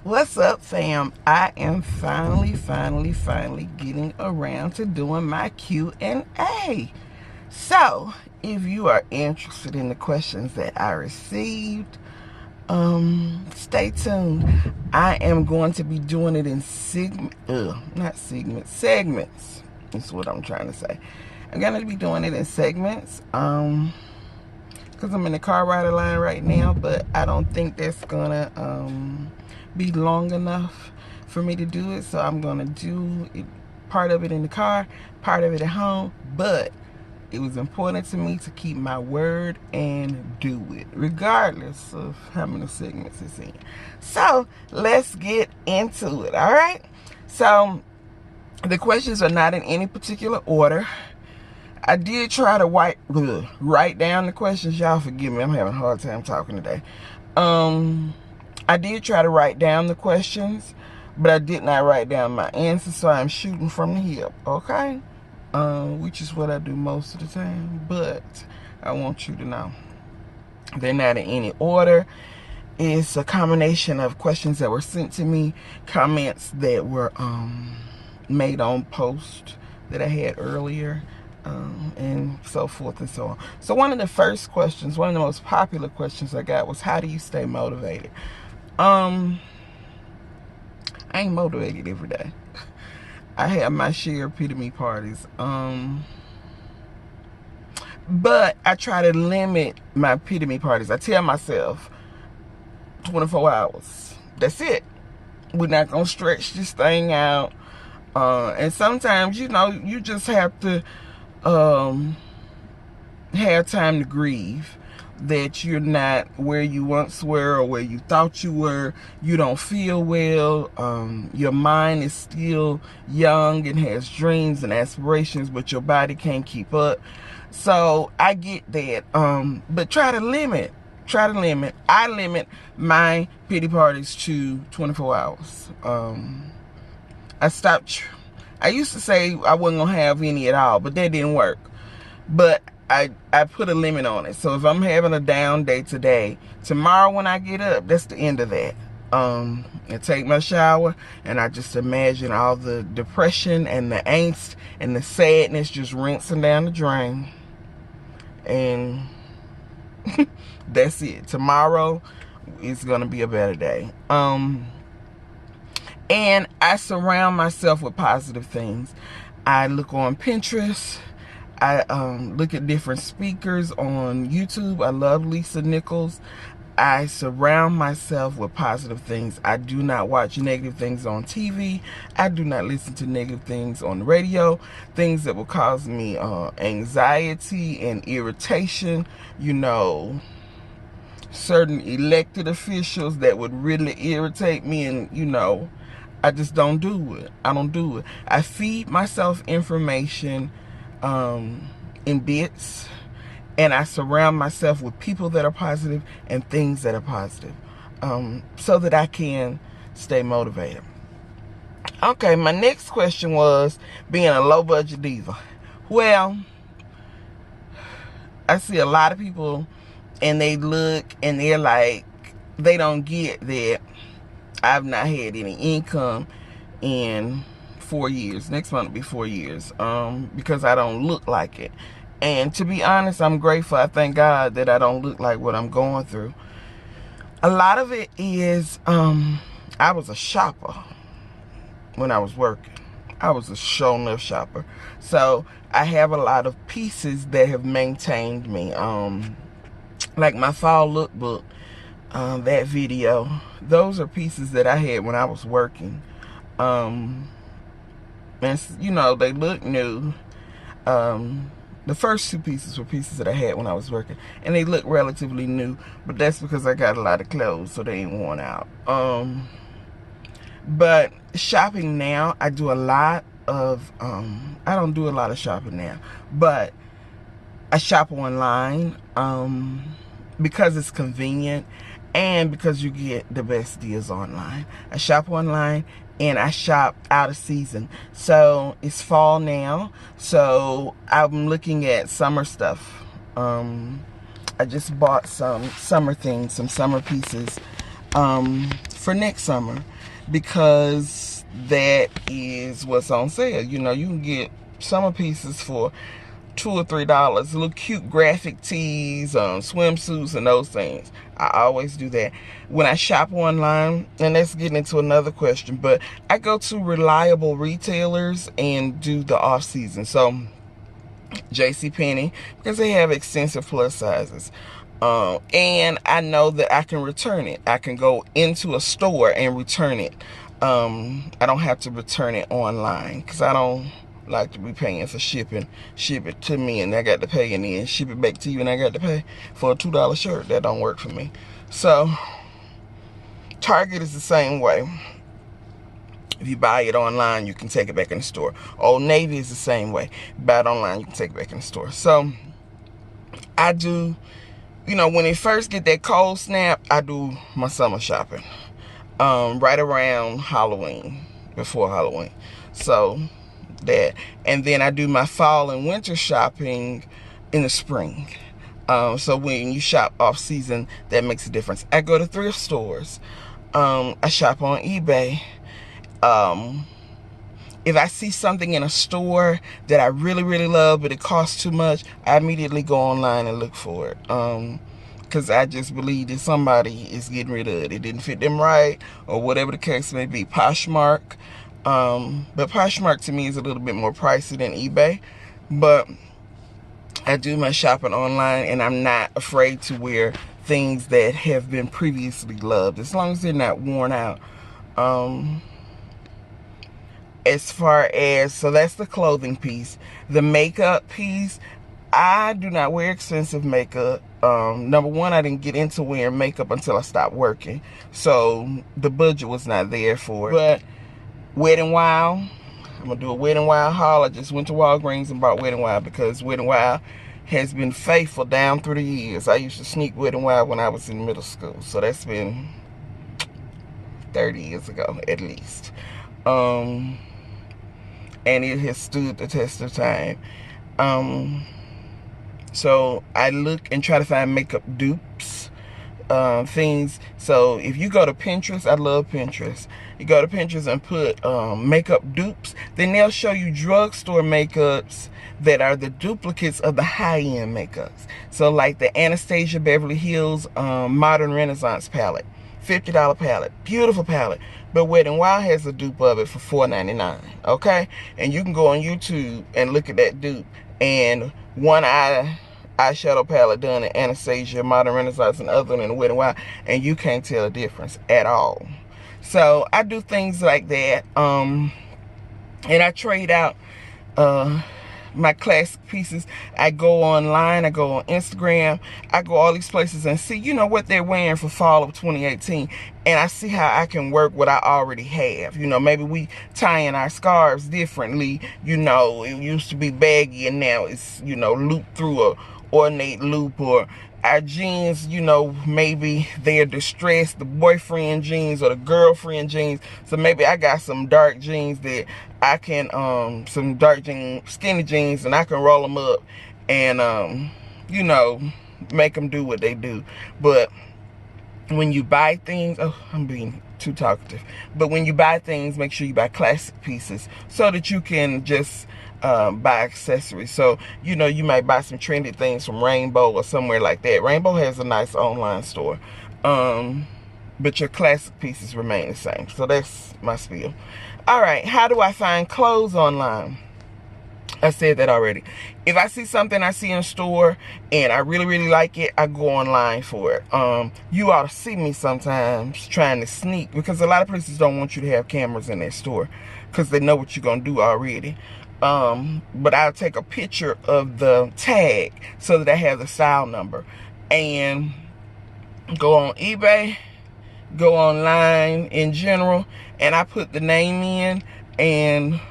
What's up, fam? I am finally getting around to doing my Q&A. So, if you are interested in the questions that I received, stay tuned. I am going to be doing it in segments. That's what I'm trying to say. I'm going to be doing it in segments. Because I'm in the car rider line right now, but I don't think that's gonna be long enough for me to do it. So I'm gonna do it, part of it in the car, part of it at home. But it was important to me to keep my word and do it, regardless of how many segments it's in. So let's get into it. All right. So the questions are not in any particular order. I did try to write down the questions. Y'all forgive me, I'm having a hard time talking today. I did try to write down the questions, but I did not write down my answers, so I'm shooting from the hip, okay? Which is what I do most of the time, but I want you to know they're not in any order. It's a combination of questions that were sent to me, comments that were made on posts that I had earlier, and so forth and so on. So one of the first questions, one of the most popular questions I got was, how do you stay motivated? I ain't motivated every day. I have my share of epitome parties. But I try to limit my epitome parties. I tell myself 24 hours. That's it. We're not going to stretch this thing out. And sometimes, you know, you just have to have time to grieve that you're not where you once were or where you thought you were. You don't feel well. Your mind is still young and has dreams and aspirations, but your body can't keep up. So I get that. But try to limit. I limit my pity parties to 24 hours. I used to say I wasn't going to have any at all, but that didn't work. But I put a limit on it. So if I'm having a down day today, tomorrow when I get up, that's the end of that. I take my shower and I just imagine all the depression and the angst and the sadness just rinsing down the drain. And that's it. Tomorrow is going to be a better day. And I surround myself with positive things. I look on Pinterest. I look at different speakers on YouTube. I love Lisa Nichols. I surround myself with positive things. I do not watch negative things on TV. I do not listen to negative things on the radio. Things that will cause me anxiety and irritation. You know, certain elected officials that would really irritate me, and you know, I just don't do it. I don't do it. I feed myself information in bits, and I surround myself with people that are positive and things that are positive, so that I can stay motivated. Okay, my next question was being a low budget diva. Well, I see a lot of people and they look and they're like, they don't get that I've not had any income in 4 years. Next month will be 4 years, because I don't look like it. And to be honest, I'm grateful. I thank God that I don't look like what I'm going through. A lot of it is, I was a shopper when I was working. I was a show enough shopper. So I have a lot of pieces that have maintained me. Like my fall lookbook, that video, those are pieces that I had when I was working. And you know, they look new. The first two pieces were pieces that I had when I was working, and they look relatively new, but that's because I got a lot of clothes, so they ain't worn out. But shopping now, I do a lot of, I don't do a lot of shopping now, but I shop online, because it's convenient and because you get the best deals online. I shop online and I shop out of season. So it's fall now, so I'm looking at summer stuff. I just bought some summer things, some summer pieces for next summer, because that is what's on sale. You know, you can get summer pieces for $2 or $3. Little cute graphic tees, swimsuits, and those things. I always do that when I shop online. And that's getting into another question, but I go to reliable retailers and do the off season. So JCPenney, because they have extensive plus sizes. And I know that I can return it. I can go into a store and return it. I don't have to return it online, because I don't like to be paying for shipping. Ship it to me and I got to pay, and then ship it back to you and I got to pay for a $2 shirt. That don't work for me. So Target is the same way. If you buy it online, you can take it back in the store. Old Navy is the same way. Buy it online, you can take it back in the store. So I do, you know, when it first get that cold snap, I do my summer shopping right around Halloween, before Halloween. So that, and then I do my fall and winter shopping in the spring. So when you shop off season, that makes a difference. I go to thrift stores. I shop on eBay. If I see something in a store that I really, really love, but it costs too much, I immediately go online and look for it. Because I just believe that somebody is getting rid of it. It didn't fit them right, or whatever the case may be. Poshmark. But Poshmark to me is a little bit more pricey than eBay. But I do my shopping online, and I'm not afraid to wear things that have been previously loved, as long as they're not worn out. As far as, so that's the clothing piece. The makeup piece, I do not wear expensive makeup. Number one, I didn't get into wearing makeup until I stopped working, so the budget was not there for it. But Wet n Wild, I'm gonna do a Wet n Wild haul. I just went to Walgreens and bought Wet n Wild, because Wet n Wild has been faithful down through the years. I used to sneak Wet n Wild when I was in middle school, so that's been 30 years ago at least. And it has stood the test of time. So I look and try to find makeup dupes, things. So if you go to Pinterest, I love Pinterest. You go to Pinterest and put makeup dupes, then they'll show you drugstore makeups that are the duplicates of the high-end makeups. So like the Anastasia Beverly Hills Modern Renaissance palette, $50 palette, beautiful palette. But Wet n Wild has a dupe of it for $4.99, okay? And you can go on YouTube and look at that dupe. And one eyeshadow palette done in Anastasia, Modern Renaissance, and other than Wet n Wild, and you can't tell a difference at all. So I do things like that. And I trade out my classic pieces. I go online, I go on Instagram, I go all these places and see, you know, what they're wearing for fall of 2018, and I see how I can work what I already have. You know, maybe we tying our scarves differently. You know, it used to be baggy and now it's, you know, looped through a ornate loop. Or our jeans, you know, maybe they're distressed, the boyfriend jeans or the girlfriend jeans. So maybe I got some dark jeans that I can, some dark jeans, skinny jeans, and I can roll them up and, you know, make them do what they do. But when you buy things, oh, I'm being too talkative. But when you buy things, make sure you buy classic pieces so that you can just buy accessories. So, you know, you might buy some trendy things from Rainbow or somewhere like that. Rainbow has a nice online store. But your classic pieces remain the same. So that's my spiel. All right, how do I find clothes online? I said that already. If I see something I see in a store and I really, really like it, I go online for it. You ought to see me sometimes trying to sneak, because a lot of places don't want you to have cameras in their store because they know what you're going to do already. But I'll take a picture of the tag so that I have the style number, and go on eBay, go online in general, and I put the name in and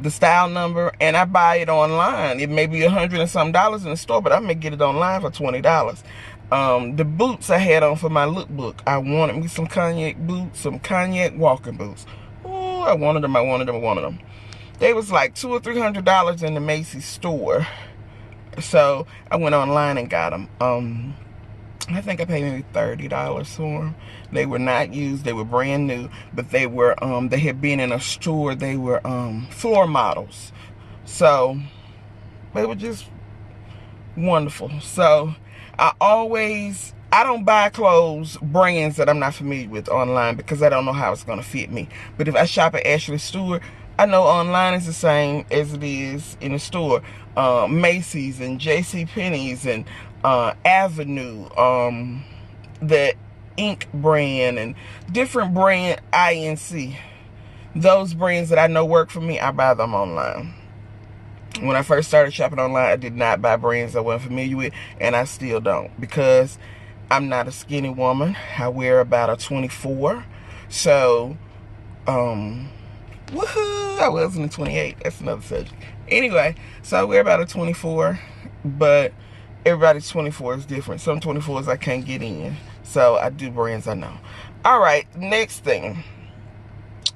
the style number, and I buy it online. It may be $100 and something in the store, but I may get it online for $20. The boots I had on for my lookbook, I wanted me some cognac boots, some cognac walking boots. Oh, I wanted them. They was like $200 or $300 in the Macy's store. So I went online and got them. I think I paid maybe $30 for them. They were not used. They were brand new, but they were they had been in a store. They were floor models, so they were just wonderful. So I don't buy clothes brands that I'm not familiar with online, because I don't know how it's gonna fit me. But if I shop at Ashley Stewart, I know online is the same as it is in the store. Macy's and JCPenney's and Avenue, the Ink brand and different brand INC. Those brands that I know work for me, I buy them online. When I first started shopping online, I did not buy brands I wasn't familiar with, and I still don't, because I'm not a skinny woman. I wear about a 24. So, woohoo, I wasn't a 28. That's another subject. Anyway, so I wear about a 24, but everybody's 24 is different. Some 24s I can't get in. So I do brands I know. All right, next thing.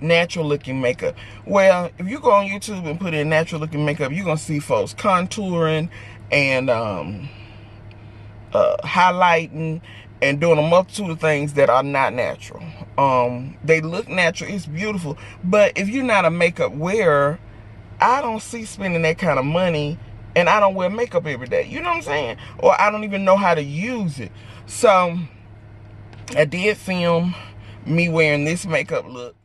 Natural looking makeup. Well, if you go on YouTube and put in natural looking makeup, you're gonna see folks contouring and highlighting and doing a multitude of things that are not natural. They look natural, it's beautiful, but if you're not a makeup wearer, I don't see spending that kind of money, and I don't wear makeup every day, you know what I'm saying? Or I don't even know how to use it. So I did film me wearing this makeup look.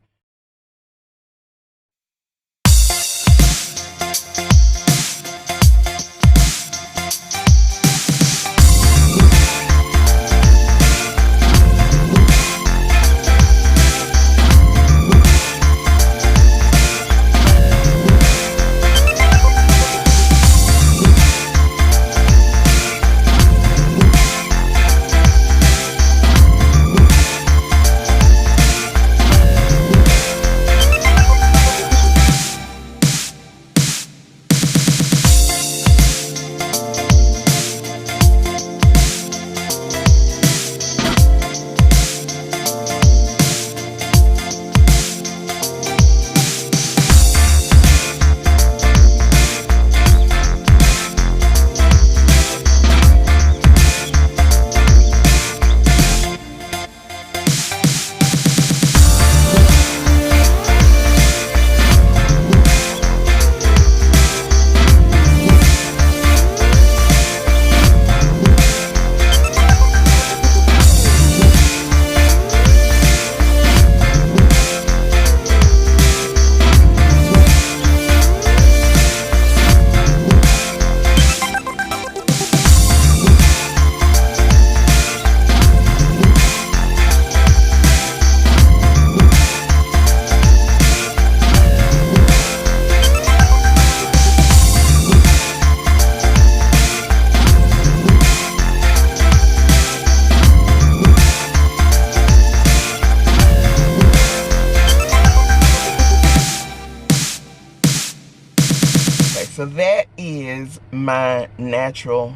So that is my natural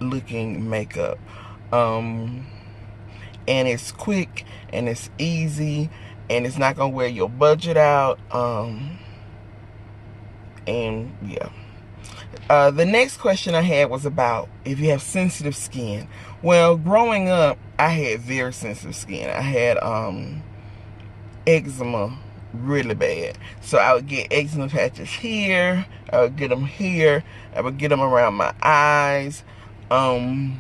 looking makeup. And it's quick and it's easy and it's not gonna wear your budget out. And yeah. The next question I had was about if you have sensitive skin. Well, growing up, I had very sensitive skin. I had eczema really bad. So I would get eczema patches here, I would get them here, I would get them around my eyes, and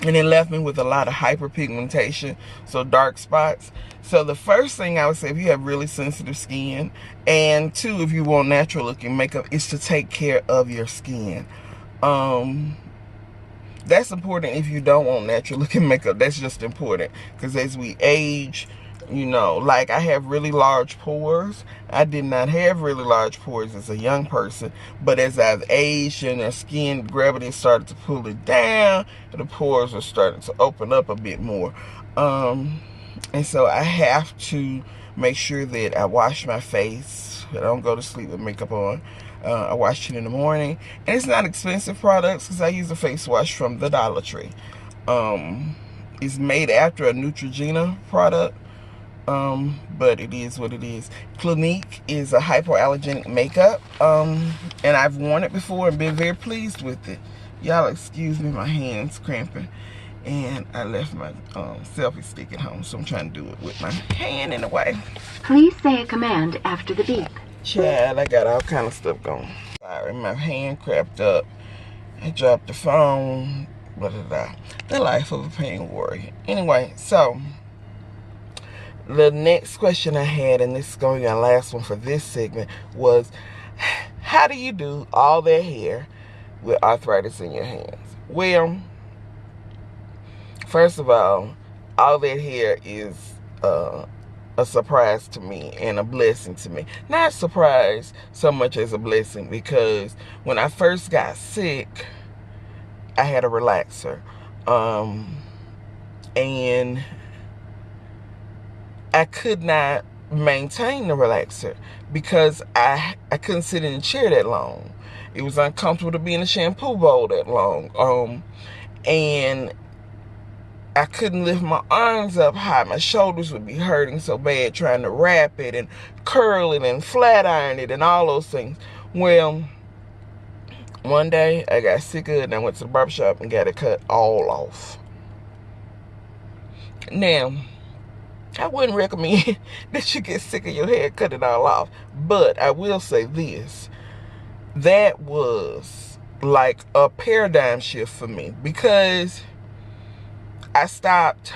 it left me with a lot of hyperpigmentation, so dark spots. So the first thing I would say, if you have really sensitive skin, and two, if you want natural looking makeup, is to take care of your skin. That's important. If you don't want natural looking makeup, that's just important, because as we age, you know, like I have really large pores. I did not have really large pores as a young person, but as I've aged and the skin gravity started to pull it down, the pores are starting to open up a bit more. And so I have to make sure that I wash my face. I don't go to sleep with makeup on. I wash it in the morning, and it's not expensive products because I use a face wash from the Dollar Tree. It's made after a Neutrogena product. But it is what it is. Clinique is a hypoallergenic makeup, and I've worn it before and been very pleased with it. Y'all excuse me, my hands cramping. And I left my selfie stick at home, so I'm trying to do it with my hand in the way. Please say a command after the beep. Child, I got all kind of stuff going. Sorry, my hand crapped up. I dropped the phone. Blah, blah, blah. The life of a pain warrior. Anyway, so the next question I had, and this is going to be my last one for this segment, was how do you do all that hair with arthritis in your hands? Well, first of all that hair is a surprise to me and a blessing to me. Not a surprise so much as a blessing, because when I first got sick, I had a relaxer. And I could not maintain the relaxer because I couldn't sit in a chair that long. It was uncomfortable to be in a shampoo bowl that long. And I couldn't lift my arms up high. My shoulders would be hurting so bad trying to wrap it and curl it and flat iron it and all those things. Well, one day I got sick of it and I went to the barbershop and got it cut all off. Now, I wouldn't recommend that you get sick of your hair, cut it all off. But I will say this. That was like a paradigm shift for me, because I stopped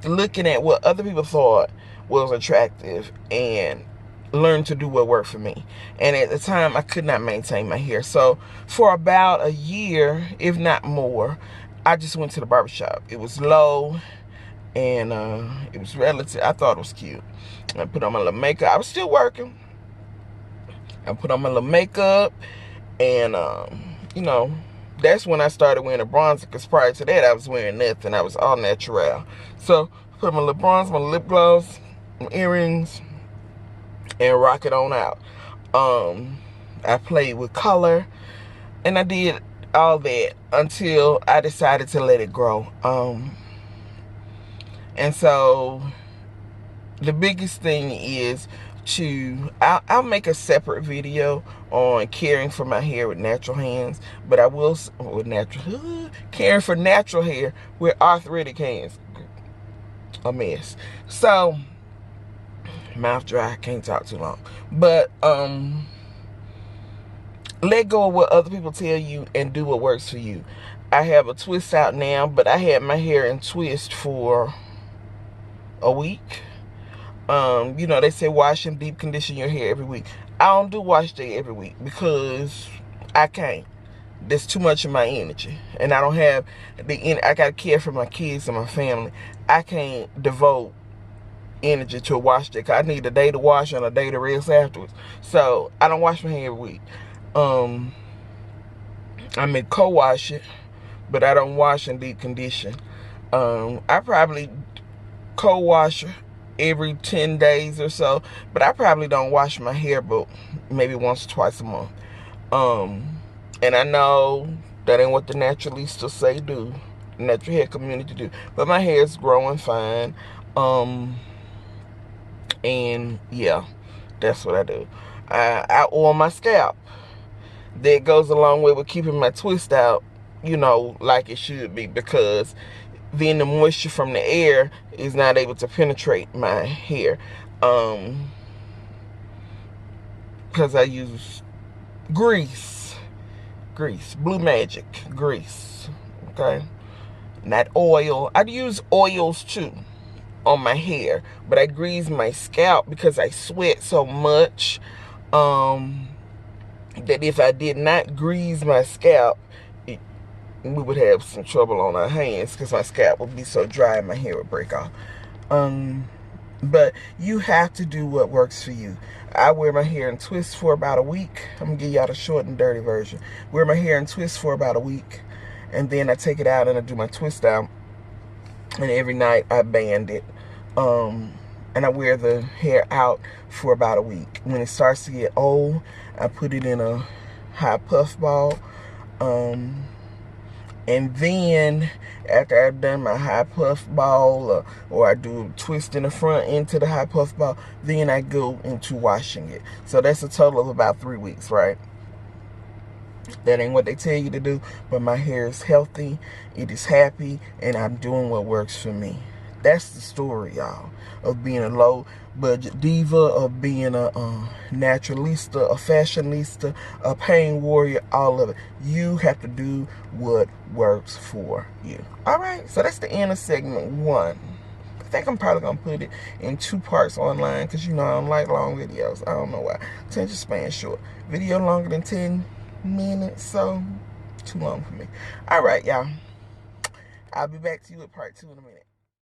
looking at what other people thought was attractive and learned to do what worked for me. And at the time, I could not maintain my hair. So for about a year, if not more, I just went to the barbershop. It was low and it was relative. I thought it was cute. I put on my little makeup. I was still working. I put on my little makeup and, you know, that's when I started wearing a bronzer, because prior to that, I was wearing nothing. I was all natural. So, put my lip bronze, my lip gloss, my earrings, and rock it on out. I played with color, and I did all that until I decided to let it grow. And so, the biggest thing is I'll make a separate video on caring for my hair with natural hands, but I will caring for natural hair with arthritic hands. A mess. So mouth dry, can't talk too long. But let go of what other people tell you and do what works for you. I have a twist out now, but I had my hair in twist for a week. You know, they say wash and deep condition your hair every week. I don't do wash day every week because I can't. There's too much of my energy, and I don't have I gotta care for my kids and my family. I can't devote energy to a wash day, because I need a day to wash and a day to rest afterwards. So I don't wash my hair every week. I may co-wash it, but I don't wash and deep condition. I probably co-wash every 10 days or so, but I probably don't wash my hair but maybe once or twice a month. And I know that ain't what the naturalists say do, the natural hair community do, but my hair is growing fine. And yeah, that's what I do. I oil my scalp. That goes a long way with keeping my twist out, you know, like it should be, because then the moisture from the air is not able to penetrate my hair. Because I use grease, Blue Magic grease, okay? Not oil. I use oils too on my hair, but I grease my scalp because I sweat so much that if I did not grease my scalp, we would have some trouble on our hands, because my scalp would be so dry and my hair would break off. But you have to do what works for you. I wear my hair in twists for about a week. I'm going to give y'all the short and dirty version. Wear my hair in twists for about a week, and then I take it out and I do my twist out. And every night I band it. And I wear the hair out for about a week. When it starts to get old, I put it in a high puff ball. And then after I've done my high puff ball, or I do a twist in the front into the high puff ball, then I go into washing it. So that's a total of about 3 weeks, right? That ain't what they tell you to do, but my hair is healthy, it is happy, and I'm doing what works for me. That's the story, y'all, of being a low budget diva, of being a naturalista, a fashionista, a pain warrior, all of it. You have to do what works for you. All right, so that's the end of segment 1. I think I'm probably going to put it in 2 parts online because, you know, I don't like long videos. I don't know why. Attention span short. Video longer than 10 minutes, so too long for me. All right, y'all. I'll be back to you with part 2 in a minute.